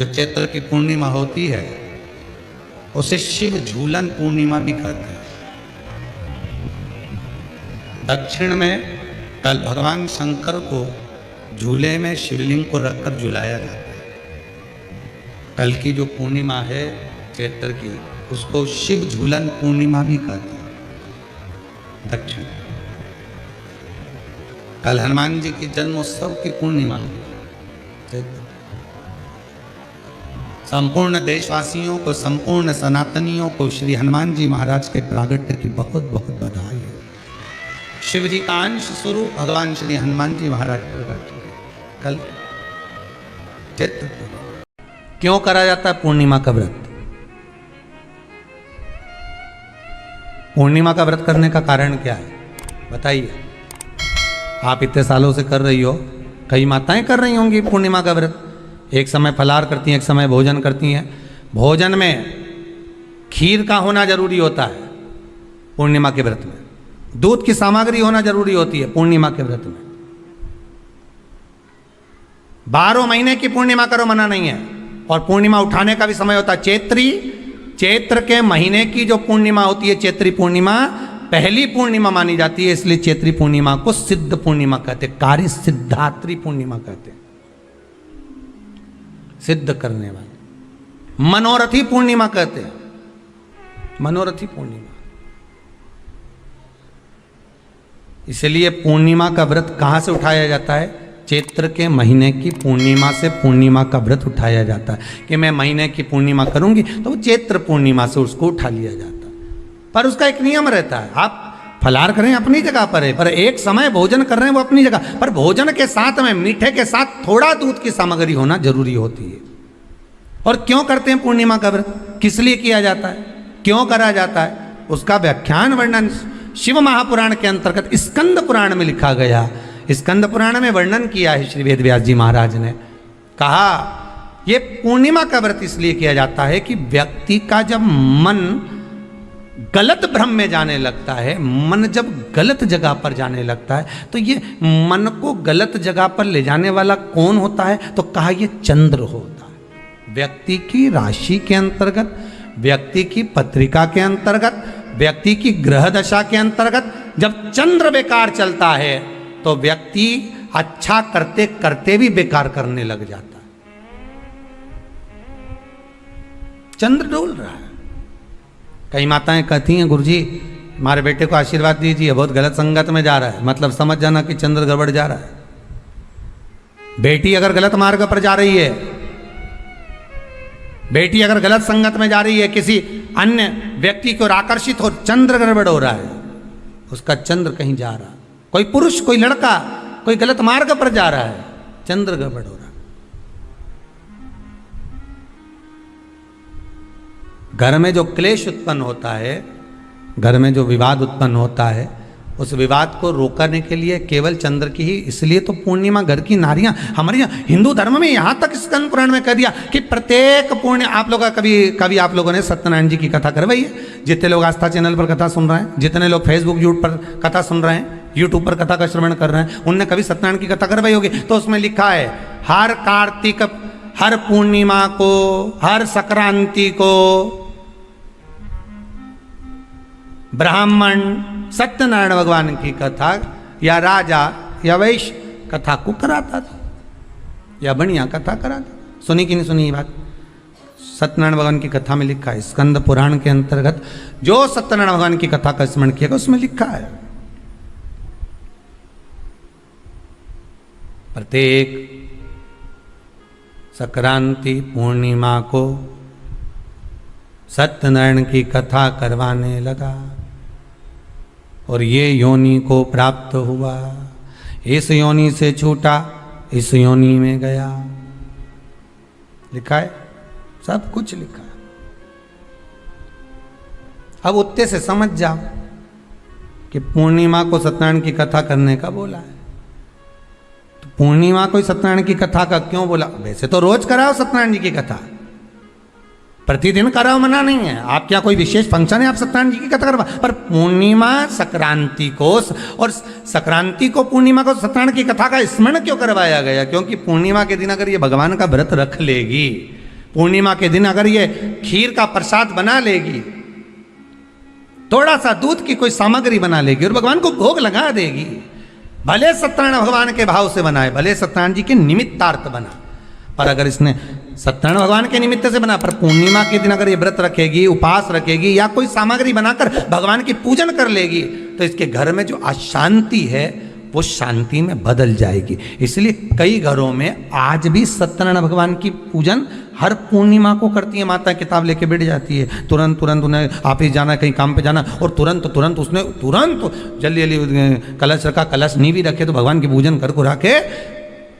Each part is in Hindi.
जो चैत्र की पूर्णिमा होती है उसे शिव झूलन पूर्णिमा भी कहते हैं। दक्षिण में कल भगवान शंकर को झूले में शिवलिंग को रखकर झुलाया जाता है। कल की जो पूर्णिमा है चैत्र की, उसको शिव झूलन पूर्णिमा भी कहते हैं। दक्षिण कल हनुमान जी की जन्मोत्सव की पूर्णिमा है। संपूर्ण देशवासियों को, संपूर्ण सनातनियों को श्री हनुमान जी महाराज के प्रागट्य की बहुत बहुत बधाई है। शिव जी का अंश स्वरूप भगवान श्री हनुमान जी महाराज प्रकट हुए कल चैत्र। क्यों करा जाता है पूर्णिमा का व्रत? पूर्णिमा का व्रत करने का कारण क्या है बताइए। आप इतने सालों से कर रही हो, कई माताएं कर रही होंगी पूर्णिमा का व्रत। एक समय फलाहार करती हैं, एक समय भोजन करती हैं। भोजन में खीर का होना जरूरी होता है पूर्णिमा के व्रत में। दूध की सामग्री होना जरूरी होती है पूर्णिमा के व्रत में। 12 महीने की पूर्णिमा करो, मना नहीं है। और पूर्णिमा उठाने का भी समय होता है। चैत्र के महीने की जो पूर्णिमा होती है, चैत्री पूर्णिमा पहली पूर्णिमा मानी जाती है, इसलिए चैत्री पूर्णिमा को सिद्ध पूर्णिमा कहते हैं। कार्य सिद्धात्री पूर्णिमा कहते हैं, सिद्ध करने वाले। मनोरथी पूर्णिमा कहते हैं, मनोरथी पूर्णिमा। इसलिए पूर्णिमा का व्रत कहां से उठाया जाता है? चैत्र के महीने की पूर्णिमा से पूर्णिमा का व्रत उठाया जाता है कि मैं महीने की पूर्णिमा करूंगी तो वो चैत्र पूर्णिमा से उसको उठा लिया जाता है। पर उसका एक नियम रहता है। आप फलाहार करें अपनी जगह पर है, पर एक समय भोजन कर रहे हैं वो अपनी जगह पर। भोजन के साथ में मीठे के साथ थोड़ा दूध की सामग्री होना जरूरी होती है। और क्यों करते हैं पूर्णिमा का व्रत? किस लिए किया जाता है, क्यों करा जाता है, उसका व्याख्यान वर्णन शिव महापुराण के अंतर्गत स्कंद पुराण में लिखा गया। स्कंद पुराण में वर्णन किया है श्री वेद व्यास जी महाराज ने। कहा यह पूर्णिमा का व्रत इसलिए किया जाता है कि व्यक्ति का जब मन गलत भ्रम में जाने लगता है, मन जब गलत जगह पर जाने लगता है, तो ये मन को गलत जगह पर ले जाने वाला कौन होता है? तो कहा ये चंद्र होता है। व्यक्ति की राशि के अंतर्गत, व्यक्ति की पत्रिका के अंतर्गत, व्यक्ति की ग्रह दशा के अंतर्गत जब चंद्र बेकार चलता है तो व्यक्ति अच्छा करते करते भी बेकार करने लग जाता है। चंद्र डोल रहा है। कई माताएं कहती हैं गुरुजी हमारे बेटे को आशीर्वाद दीजिए, बहुत गलत संगत में जा रहा है। मतलब समझ जाना कि चंद्र गड़बड़ जा रहा है। बेटी अगर गलत मार्ग पर जा रही है, बेटी अगर गलत संगत में जा रही है, किसी अन्य व्यक्ति की ओर आकर्षित हो, चंद्र गड़बड़ हो रहा है, उसका चंद्र कहीं जा रहा है। कोई पुरुष, कोई लड़का कोई गलत मार्ग पर जा रहा है, चंद्र गड़बड़ हो रहा है। घर में जो क्लेश उत्पन्न होता है, घर में जो विवाद उत्पन्न होता है, उस विवाद को रोकने के लिए केवल चंद्र की ही, इसलिए तो पूर्णिमा घर की नारियां हमारे यहाँ हिंदू धर्म में यहाँ तक स्कंद पुराण में कह दिया कि प्रत्येक पूर्ण। आप लोग कभी आप लोगों ने सत्यनारायण जी की कथा करवाई है? जितने लोग आस्था चैनल पर कथा सुन रहे हैं, जितने लोग फेसबुक यूट्यूब पर कथा सुन रहे हैं, यूट्यूब पर कथा का श्रवण कर रहे हैं, उनने कभी सत्यनारायण की कथा करवाई होगी। तो उसमें लिखा है हर कार्तिक, हर पूर्णिमा को, हर संक्रांति को ब्राह्मण सत्यनारायण भगवान की कथा या राजा या वैश्य कथा को कराता था, या बढ़िया कथा कराता। सुनी कि नहीं सुनी ये बात? सत्यनारायण भगवान की कथा में लिखा है, स्कंद पुराण के अंतर्गत जो सत्यनारायण भगवान की कथा का स्मरण किया उसमें लिखा है प्रत्येक संक्रांति पूर्णिमा को सत्यनारायण की कथा करवाने लगा और ये योनि को प्राप्त हुआ, इस योनि से छूटा, इस योनि में गया। लिखा है, सब कुछ लिखा है। अब उत्ते से समझ जाओ कि पूर्णिमा को सत्यनारायण की कथा करने का बोला है। तो पूर्णिमा को सत्यनारायण की कथा का क्यों बोला? वैसे तो रोज कराओ सत्यनारायण जी की कथा, प्रतिदिन कराओ, मना नहीं है। आप क्या कोई विशेष फंक्शन है आप सत्यनारायण जी की कथा करवा? पर पूर्णिमा संक्रांति को, और संक्रांति को पूर्णिमा को सत्यनारायण की कथा का स्मरण क्यों करवाया गया? क्योंकि पूर्णिमा के दिन अगर ये भगवान का व्रत रख लेगी पूर्णिमा के दिन अगर ये खीर का प्रसाद बना लेगी, थोड़ा सा दूध की कोई सामग्री बना लेगी और भगवान को भोग लगा देगी, भले सत्यनारायण भगवान के भाव से बनाए, भले सत्यनारायण जी के निमित्तार्थ बना, पर अगर इसने सत्यनारायण भगवान के निमित्त से बना, पर पूर्णिमा के दिन अगर ये व्रत रखेगी, उपास रखेगी या कोई सामग्री बनाकर भगवान की पूजन कर लेगी, तो इसके घर में जो अशांति है वो शांति में बदल जाएगी। इसलिए कई घरों में आज भी सत्यनारायण भगवान की पूजन हर पूर्णिमा को करती है। माता किताब लेके बैठ जाती है, तुरंत तुरंत उन्हें ऑफिस जाना, कहीं काम पे जाना, और तुरंत उसने जल्दी जल्दी कलश रखा, कलश नहीं भी रखे तो भगवान की पूजन कर को रखे,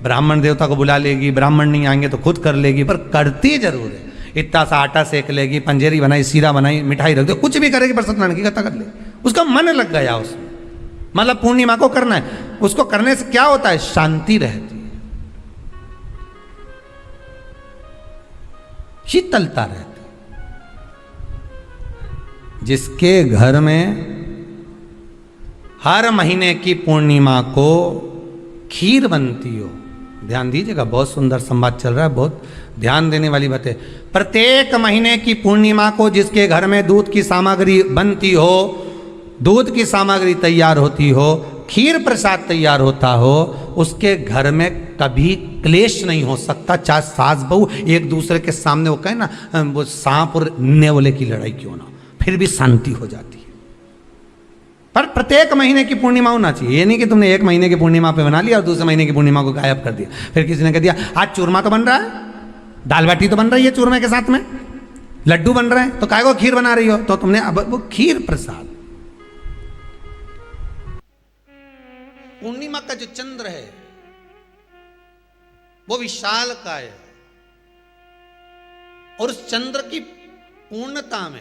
ब्राह्मण देवता को बुला लेगी, ब्राह्मण नहीं आएंगे तो खुद कर लेगी, पर करती जरूर है। इतना सा आटा सेक लेगी, पंजेरी बनाई, सीरा बनाई, मिठाई रख दो, कुछ भी करेगी पर सत्यनारायण की कथा कर ले, उसका मन लग गया उसमें। मतलब पूर्णिमा को करना है, उसको करने से क्या होता है, शांति रहती है, शीतलता रहती है। जिसके घर में हर महीने की पूर्णिमा को खीर बनती हो, ध्यान दीजिएगा, बहुत सुंदर संवाद चल रहा है, बहुत ध्यान देने वाली बात है। प्रत्येक महीने की पूर्णिमा को जिसके घर में दूध की सामग्री बनती हो, दूध की सामग्री तैयार होती हो, खीर प्रसाद तैयार होता हो, उसके घर में कभी क्लेश नहीं हो सकता। चाहे सास बहू एक दूसरे के सामने वो कहे ना, वो सांप और नेवले की लड़ाई क्यों ना, फिर भी शांति हो जाती है। पर प्रत्येक महीने की पूर्णिमा होना चाहिए। ये नहीं कि तुमने एक महीने की पूर्णिमा पे बना लिया और दूसरे महीने की पूर्णिमा को गायब कर दिया। फिर किसी ने कह दिया आज चूरमा तो बन रहा है, दाल बाटी तो बन रही है चूरमे के साथ में, लड्डू बन रहे हैं, तो काय को खीर बना रही हो, तो तुमने अब वो खीर प्रसाद। पूर्णिमा का जो चंद्र है वो विशाल काय है, और उस चंद्र की पूर्णता में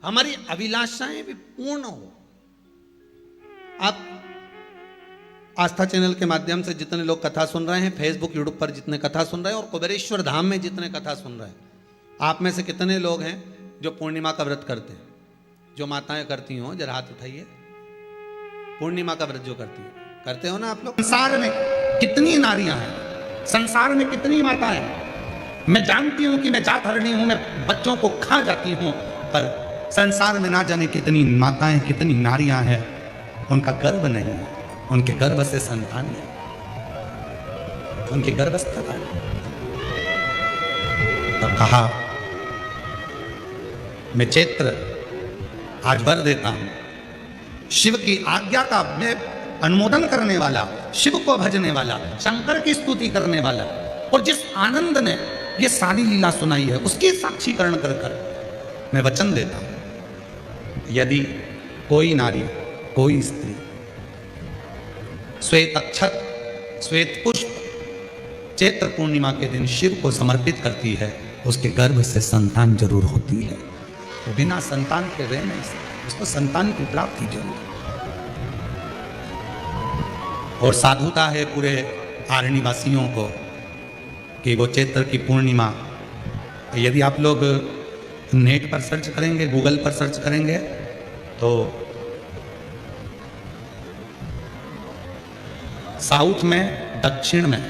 हमारी अभिलाषाएं भी पूर्ण हो। आप आस्था चैनल के माध्यम से जितने लोग कथा सुन रहे हैं, फेसबुक यूट्यूब पर जितने कथा सुन रहे हैं, और कुबेरेश्वर धाम में जितने कथा सुन रहे हैं, आप में से कितने लोग हैं जो पूर्णिमा का व्रत करते हैं? जो माताएं करती हो जरा हाथ उठाइए। पूर्णिमा का व्रत जो करते हो ना आप लोग। संसार में कितनी नारियां हैं, संसार में कितनी माताएं हैं। मैं जानती हूं कि मैं जातहरणी हूं, मैं बच्चों को खा जाती हूं, पर संसार में ना जाने कितनी माताएं, कितनी नारियां हैं, उनका गर्भ नहीं है, उनके गर्भ से संतान है, उनके गर्भस्थ है। तो कहा मैं चैत्र आज वर देता हूं, शिव की आज्ञा का मैं अनुमोदन करने वाला, शिव को भजने वाला, शंकर की स्तुति करने वाला, और जिस आनंद ने ये सारी लीला सुनाई है उसकी साक्षीकरण कर कर मैं वचन देता हूं, यदि कोई नारी, कोई स्त्री श्वेत अक्षत, श्वेत पुष्प चैत्र पूर्णिमा के दिन शिव को समर्पित करती है, उसके गर्भ से संतान जरूर होती है। तो बिना संतान के रह नहीं सकते, उसको संतान की प्राप्ति जरूर। और साधुता है पूरे आरण्य वासियों को कि वो चैत्र की पूर्णिमा, यदि आप लोग नेट पर सर्च करेंगे, गूगल पर सर्च करेंगे, तो साउथ में, दक्षिण में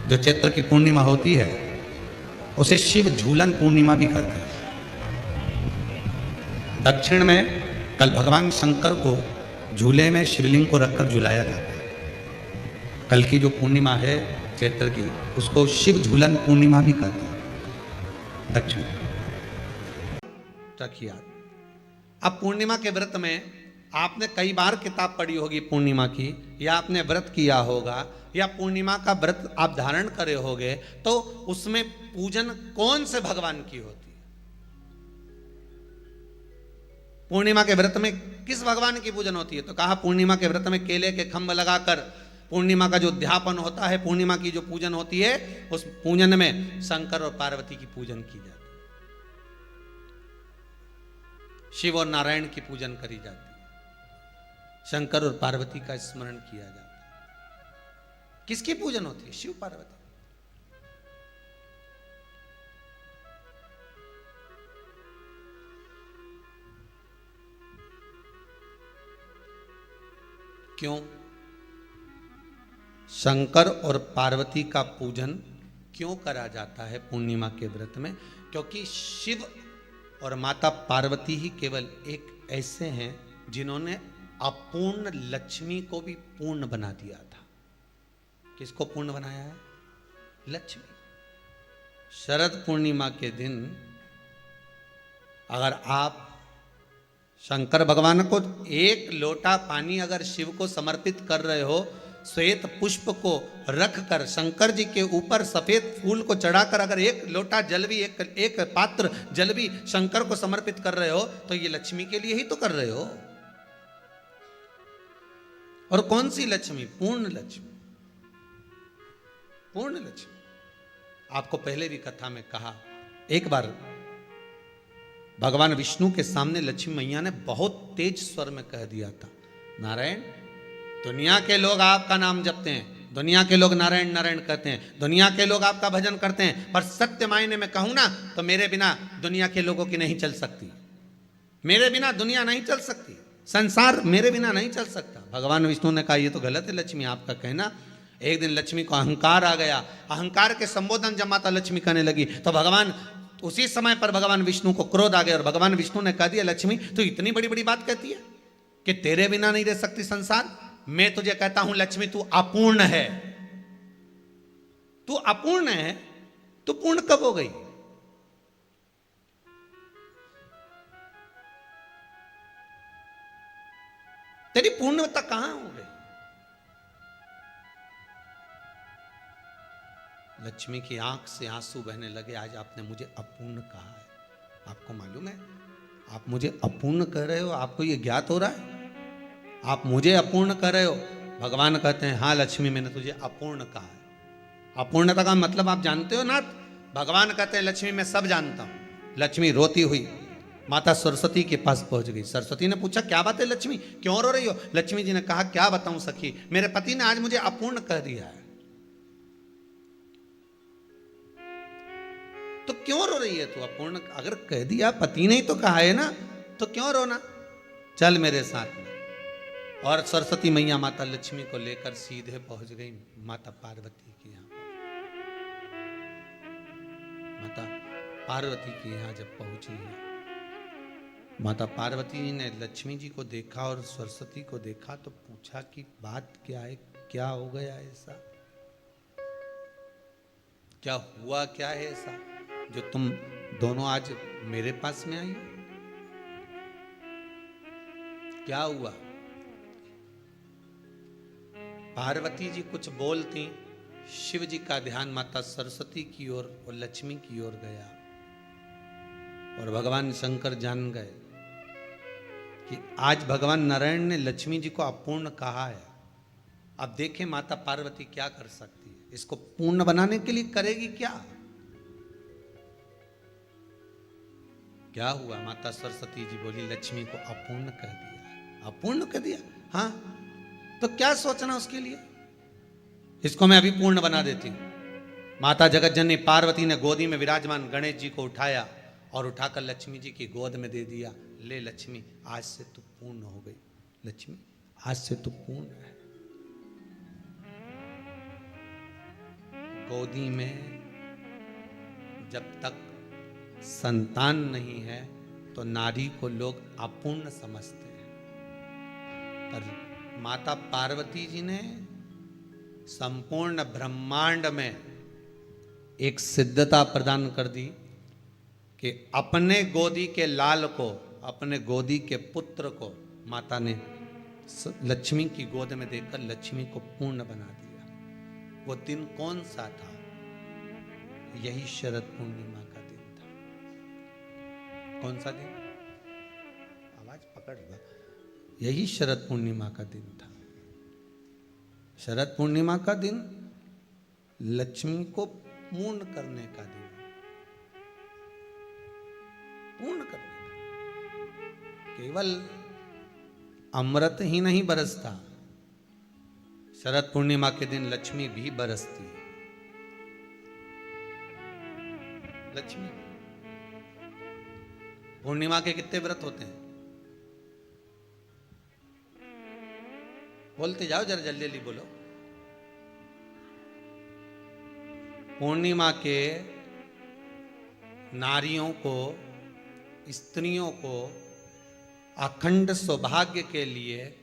जो चैत्र की पूर्णिमा होती है उसे शिव झूलन पूर्णिमा भी कहते हैं। दक्षिण में कल भगवान शंकर को झूले में शिवलिंग को रखकर झुलाया जाता है। कल की जो पूर्णिमा है चैत्र की, उसको शिव झूलन पूर्णिमा भी कहते हैं दक्षिण। रखिए। अब पूर्णिमा के व्रत में आपने कई बार किताब पढ़ी होगी पूर्णिमा की, या आपने व्रत किया होगा, या पूर्णिमा का व्रत आप धारण करे होगे, तो उसमें पूजन कौन से भगवान की होती है? पूर्णिमा के व्रत में किस भगवान की पूजन होती है? तो कहा पूर्णिमा के व्रत में केले के खंभ लगाकर पूर्णिमा का जो अध्यापन होता है, पूर्णिमा की जो पूजन होती है, उस पूजन में शंकर और पार्वती की पूजन की जाती है, शिव और नारायण की पूजन करी जाती है, शंकर और पार्वती का स्मरण किया जाता है। किसकी पूजन होती है? शिव पार्वती। क्यों? शंकर और पार्वती का पूजन क्यों करा जाता है पूर्णिमा के व्रत में? क्योंकि शिव और माता पार्वती ही केवल एक ऐसे हैं जिन्होंने अपूर्ण लक्ष्मी को भी पूर्ण बना दिया था। किसको पूर्ण बनाया है? लक्ष्मी। शरद पूर्णिमा के दिन अगर आप शंकर भगवान को एक लोटा पानी अगर शिव को समर्पित कर रहे हो, श्वेत पुष्प को रखकर शंकर जी के ऊपर सफेद फूल को चढ़ाकर अगर एक लोटा जल भी एक पात्र जल भी शंकर को समर्पित कर रहे हो, तो ये लक्ष्मी के लिए ही तो कर रहे हो। और कौन सी लक्ष्मी? पूर्ण लक्ष्मी। पूर्ण लक्ष्मी। आपको पहले भी कथा में कहा, एक बार भगवान विष्णु के सामने लक्ष्मी मैया ने बहुत तेज स्वर में कह दिया था, नारायण, दुनिया के लोग आपका नाम जपते हैं, दुनिया के लोग नारायण नारायण कहते हैं, दुनिया के लोग आपका भजन करते हैं, पर सत्य मायने में कहूं ना तो मेरे बिना दुनिया के लोगों की नहीं चल सकती। मेरे बिना दुनिया नहीं चल सकती, संसार मेरे बिना नहीं चल सकता। भगवान विष्णु ने कहा, ये तो गलत है लक्ष्मी आपका कहना। एक दिन लक्ष्मी को अहंकार आ गया। अहंकार के संबोधन जब माता लक्ष्मी करने लगी तो भगवान उसी समय पर भगवान विष्णु को क्रोध आ गया और भगवान विष्णु ने कह दिया, लक्ष्मी तू इतनी बड़ी बड़ी बात कहती है कि तेरे बिना नहीं रह सकती संसार। मैं तुझे कहता हूं लक्ष्मी, तू अपूर्ण है। तू अपूर्ण है, तू पूर्ण कब हो गई? तेरी पूर्णता कहां हो गई? लक्ष्मी की आंख से आंसू बहने लगे। आज आपने मुझे अपूर्ण कहा है। आपको मालूम है आप मुझे अपूर्ण कह रहे हो? आपको ये ज्ञात हो रहा है आप मुझे अपूर्ण कह रहे हो? भगवान कहते हैं, हाँ लक्ष्मी, मैंने तुझे अपूर्ण कहा है। अपूर्णता का मतलब आप जानते हो ना? भगवान कहते हैं, लक्ष्मी मैं सब जानता हूं। लक्ष्मी रोती हुई माता सरस्वती के पास पहुंच गई। सरस्वती ने पूछा, क्या बात है लक्ष्मी, क्यों रो रही हो? लक्ष्मी जी ने कहा, क्या बताऊं सखी, मेरे पति ने आज मुझे अपूर्ण कह दिया है। तो क्यों रो रही है तू? अपूर्ण अगर कह दिया, पति ने ही तो कहा है ना, तो क्यों रोना? चल मेरे साथ में। और सरस्वती मैया माता लक्ष्मी को लेकर सीधे पहुंच गई माता पार्वती के यहां। माता पार्वती के यहां जब पहुंची है, माता पार्वती जी ने लक्ष्मी जी को देखा और सरस्वती को देखा तो पूछा कि बात क्या है, क्या हो गया ऐसा, क्या हुआ, क्या है ऐसा जो तुम दोनों आज मेरे पास में आई? क्या हुआ? पार्वती जी कुछ बोलती, शिव जी का ध्यान माता सरस्वती की ओर और लक्ष्मी की ओर गया और भगवान शंकर जान गए कि आज भगवान नारायण ने लक्ष्मी जी को अपूर्ण कहा है। अब देखें माता पार्वती क्या कर सकती है, इसको पूर्ण बनाने के लिए करेगी क्या? क्या हुआ? माता सरस्वती जी बोली, लक्ष्मी को अपूर्ण कह दिया। अपूर्ण कह दिया? हाँ, तो क्या सोचना उसके लिए, इसको मैं अभी पूर्ण बना देती हूं। माता जगत जननी पार्वती ने गोदी में विराजमान गणेश जी को उठाया और उठाकर लक्ष्मी जी की गोद में दे दिया। ले लक्ष्मी, आज से तू पूर्ण हो गई। लक्ष्मी, आज से तू पूर्ण है। गोदी में जब तक संतान नहीं है तो नारी को लोग अपूर्ण समझते हैं, पर माता पार्वती जी ने संपूर्ण ब्रह्मांड में एक सिद्धता प्रदान कर दी कि अपने गोदी के लाल को, अपने गोदी के पुत्र को माता ने लक्ष्मी की गोद में देकर लक्ष्मी को पूर्ण बना दिया। वो दिन कौन सा था? यही शरद पूर्णिमा का दिन था। कौन सा दिन? आवाज पकड़ लो। यही शरद पूर्णिमा का दिन था। शरद पूर्णिमा का दिन लक्ष्मी को पूर्ण करने का दिन, पूर्ण करने का। केवल अमृत ही नहीं बरसता, शरद पूर्णिमा के दिन लक्ष्मी भी बरसती है। लक्ष्मी पूर्णिमा के कितने व्रत होते हैं? बोलते जाओ, जरा जल्दी जल्दी बोलो। पूर्णिमा के नारियों को, स्त्रियों को अखंड सौभाग्य के लिए,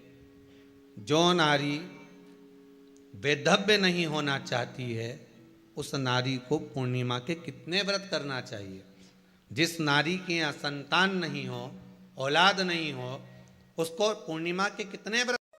जो नारी वैधव्य नहीं होना चाहती है, उस नारी को पूर्णिमा के कितने व्रत करना चाहिए। जिस नारी के यहाँ संतान नहीं हो, औलाद नहीं हो, उसको पूर्णिमा के कितने व्रत